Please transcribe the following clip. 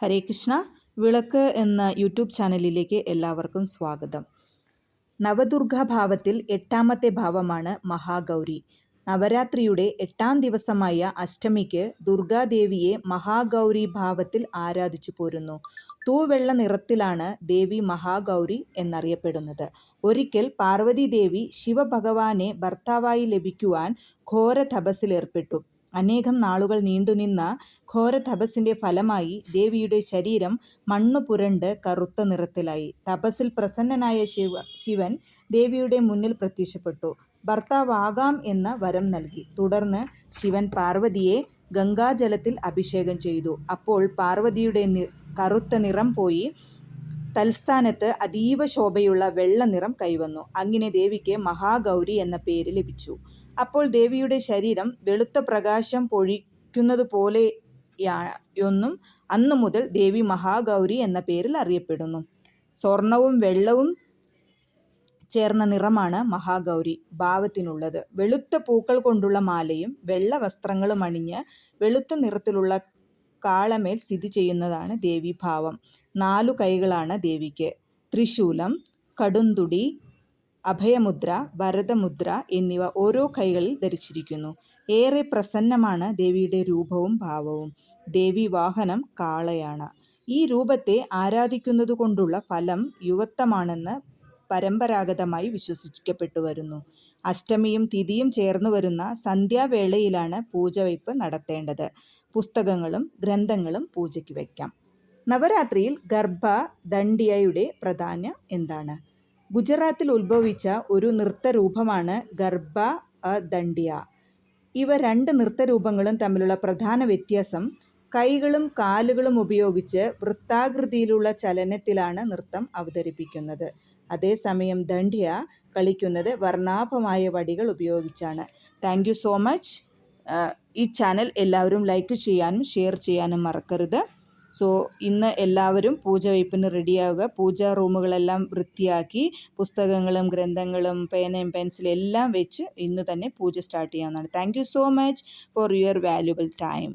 ഹരേ കൃഷ്ണ. വിളക്ക് എന്ന യൂട്യൂബ് ചാനലിലേക്ക് എല്ലാവർക്കും സ്വാഗതം. നവദുർഗാഭാവത്തിൽ 8ാമത്തെ ഭാവമാണ് മഹാഗൗരി. നവരാത്രിയുടെ 8ാം ദിവസമായ അഷ്ടമിക്ക് ദുർഗാദേവിയെ മഹാഗൗരി ഭാവത്തിൽ ആരാധിച്ചു പോരുന്നു. തൂവെള്ള നിറത്തിലാണ് ദേവി മഹാഗൗരി എന്നറിയപ്പെടുന്നത്. ഒരിക്കൽ പാർവതീദേവി ശിവഭഗവാനെ ഭർത്താവായി ലഭിക്കുവാൻ ഘോര തപസ്സിലേർപ്പെട്ടു. അനേകം നാളുകൾ നീണ്ടുനിന്ന ഘോര തപസ്സിന്റെ ഫലമായി ദേവിയുടെ ശരീരം മണ്ണു പുരണ്ട് കറുത്ത നിറത്തിലായി. തപസ്സിൽ പ്രസന്നനായ ശിവൻ ദേവിയുടെ മുന്നിൽ പ്രത്യക്ഷപ്പെട്ടു. ഭർത്താവാകാം എന്ന വരം നൽകി. തുടർന്ന് ശിവൻ പാർവതിയെ ഗംഗാജലത്തിൽ അഭിഷേകം ചെയ്തു. അപ്പോൾ പാർവതിയുടെ കറുത്ത നിറം പോയി തൽസ്ഥാനത്ത് അതീവ ശോഭയുള്ള വെള്ള നിറം കൈവന്നു. അങ്ങനെ ദേവിക്ക് മഹാഗൗരി എന്ന പേര് ലഭിച്ചു. അപ്പോൾ ദേവിയുടെ ശരീരം വെളുത്ത പ്രകാശം പൊഴിക്കുന്നതുപോലെയൊന്നും അന്നു മുതൽ ദേവി മഹാഗൗരി എന്ന പേരിൽ അറിയപ്പെടുന്നു. സ്വർണവും വെള്ളവും ചേർന്ന നിറമാണ് മഹാഗൗരി ഭാവത്തിനുള്ളത്. വെളുത്ത പൂക്കൾ കൊണ്ടുള്ള മാലയും വെള്ള വസ്ത്രങ്ങളും അണിഞ്ഞ് വെളുത്ത നിറത്തിലുള്ള കാളമേൽ സ്ഥിതി ചെയ്യുന്നതാണ് ദേവീഭാവം. 4 കൈകളാണ് ദേവിക്ക്. ത്രിശൂലം, കടുന്തുടി, അഭയമുദ്ര, വരദമുദ്ര എന്നിവ ഓരോ കൈകളിൽ ധരിച്ചിരിക്കുന്നു. ഏറെ പ്രസന്നമാണ് ദേവിയുടെ രൂപവും ഭാവവും. ദേവി വാഹനം കാളയാണ്. ഈ രൂപത്തെ ആരാധിക്കുന്നതുകൊണ്ടുള്ള ഫലം യുവത്വമാണെന്ന് പരമ്പരാഗതമായി വിശ്വസിക്കപ്പെട്ടു വരുന്നു. അഷ്ടമിയും തിഥിയും ചേർന്നു വരുന്ന സന്ധ്യാവേളയിലാണ് പൂജവയ്പ് നടത്തേണ്ടത്. പുസ്തകങ്ങളും ഗ്രന്ഥങ്ങളും പൂജയ്ക്ക് വയ്ക്കാം. നവരാത്രിയിൽ ഗർഭ ദണ്ഡിയയുടെ പ്രാധാന്യം എന്താണ്? ഗുജറാത്തിൽ ഉത്ഭവിച്ച ഒരു നൃത്തരൂപമാണ് ഗർഭ ദണ്ഡിയ. ഇവ 2 നൃത്തരൂപങ്ങളും തമ്മിലുള്ള പ്രധാന വ്യത്യാസം കൈകളും കാലുകളും ഉപയോഗിച്ച് വൃത്താകൃതിയിലുള്ള ചലനത്തിലാണ് നൃത്തം അവതരിപ്പിക്കുന്നത്. അതേസമയം ദണ്ഡിയ കളിക്കുന്നത് വർണ്ണാഭമായ വടികൾ ഉപയോഗിച്ചാണ്. Thank you so much. ഈ ചാനൽ എല്ലാവരും ലൈക്ക് ചെയ്യാനും ഷെയർ ചെയ്യാനും മറക്കരുത്. ഇന്ന് എല്ലാവരും പൂജവയ്പ്പിന് റെഡിയാവുക. പൂജാ റൂമുകളെല്ലാം വൃത്തിയാക്കി പുസ്തകങ്ങളും ഗ്രന്ഥങ്ങളും പേനയും പെൻസിലും എല്ലാം വെച്ച് ഇന്ന് തന്നെ പൂജ സ്റ്റാർട്ട് ചെയ്യാവുന്നതാണ്. Thank you so much for your valuable time.